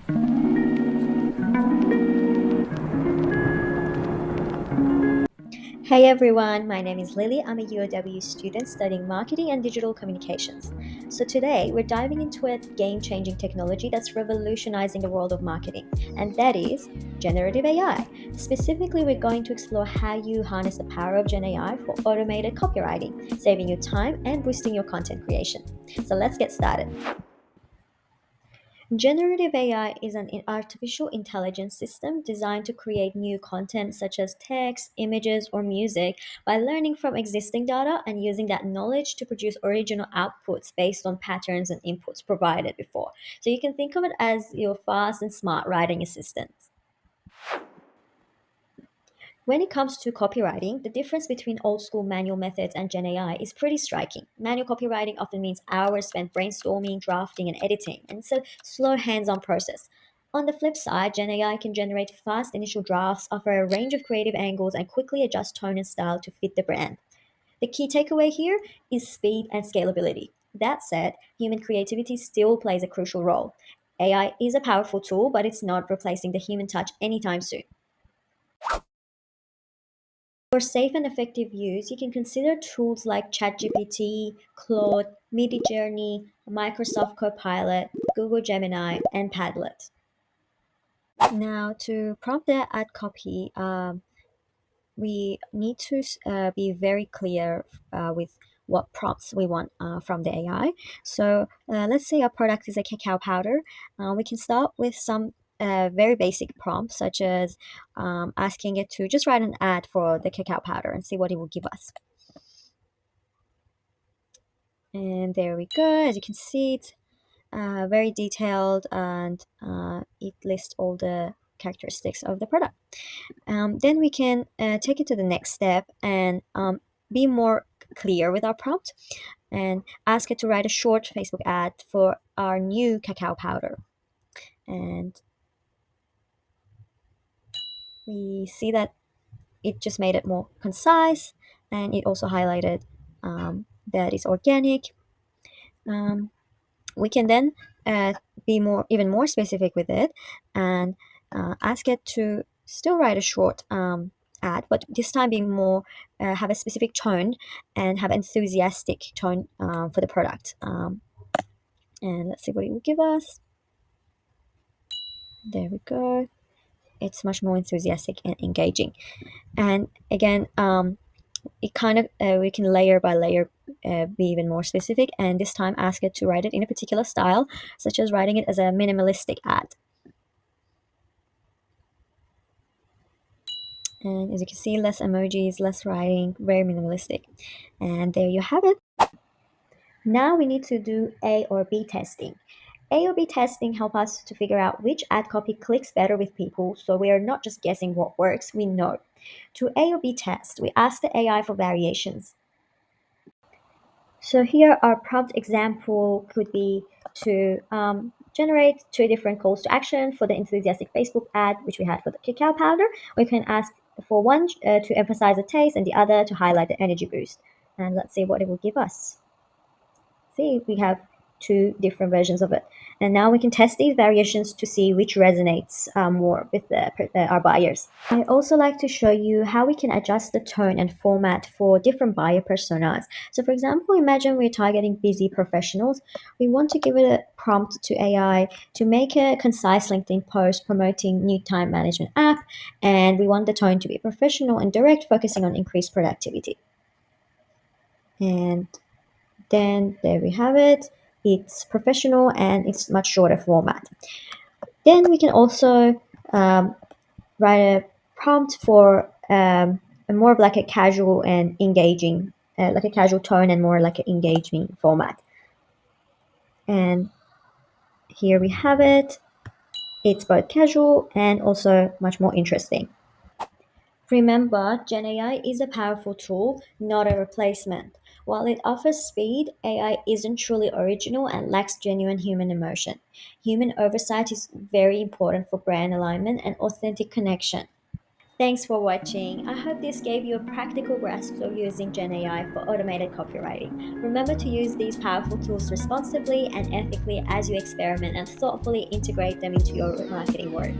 Hey everyone, my name is Lily. I'm a UOW student studying marketing and digital communications. So today we're diving into a game changing technology that's revolutionizing the world of marketing, and that is generative AI. Specifically, we're going to explore how you harness the power of Gen AI for automated copywriting, saving you time and boosting your content creation. So let's get started. Generative AI is an artificial intelligence system designed to create new content such as text, images, or music by learning from existing data and using that knowledge to produce original outputs based on patterns and inputs provided before. So you can think of it as your fast and smart writing assistant. When it comes to copywriting, the difference between old school manual methods and Gen AI is pretty striking. Manual copywriting often means hours spent brainstorming, drafting, and editing, and it's a slow hands on process. On the flip side, Gen AI can generate fast initial drafts, offer a range of creative angles, and quickly adjust tone and style to fit the brand. The key takeaway here is speed and scalability. That said, human creativity still plays a crucial role. AI is a powerful tool, but it's not replacing the human touch anytime soon. For safe and effective use, you can consider tools like ChatGPT, Claude, Midjourney, Microsoft Copilot, Google Gemini, and Padlet. Now, to prompt the ad copy, we need to be very clear with what prompts we want from the AI. So let's say our product is a cacao powder. We can start with some very basic prompts, such as asking it to just write an ad for the cacao powder and see what it will give us. And there we go. As you can see, it's very detailed and it lists all the characteristics of the product. Then we can take it to the next step and be more clear with our prompt and ask it to write a short Facebook ad for our new cacao powder. And we see that it just made it more concise and it also highlighted that it's organic. Um, we can then uh, be even more specific with it and ask it to still write a short ad, but this time being more have a specific tone and have enthusiastic tone for the product. And let's see what it will give us. There we go. It's much more enthusiastic and engaging. And again, it kind of we can layer by layer be even more specific, and this time ask it to write it in a particular style, such as writing it as a minimalistic ad. And as you can see, less emojis, less writing, very minimalistic. And there you have it. Now we need to do A or B testing. A or B testing help us to figure out which ad copy clicks better with people, so we are not just guessing what works, we know. To A or B test, we ask the AI for variations. So here our prompt example could be to generate two different calls to action for the enthusiastic Facebook ad, which we had for the cacao powder. We can ask for one to emphasize the taste and the other to highlight the energy boost. And let's see what it will give us. See, we have two different versions of it. And now we can test these variations to see which resonates more with our buyers. I also like to show you how we can adjust the tone and format for different buyer personas. So for example, imagine we're targeting busy professionals. We want to give it a prompt to AI to make a concise LinkedIn post promoting new time management app. And we want the tone to be professional and direct, focusing on increased productivity. And then there we have it. It's professional and it's much shorter format. Then we can also write a prompt for a more of like a casual and engaging, like a casual tone and more like an engaging format. And here we have it. It's both casual and also much more interesting. Remember, Gen AI is a powerful tool, not a replacement. While it offers speed, AI isn't truly original and lacks genuine human emotion. Human oversight is very important for brand alignment and authentic connection. Thanks for watching. I hope this gave you a practical grasp of using Gen AI for automated copywriting. Remember to use these powerful tools responsibly and ethically as you experiment and thoughtfully integrate them into your marketing work.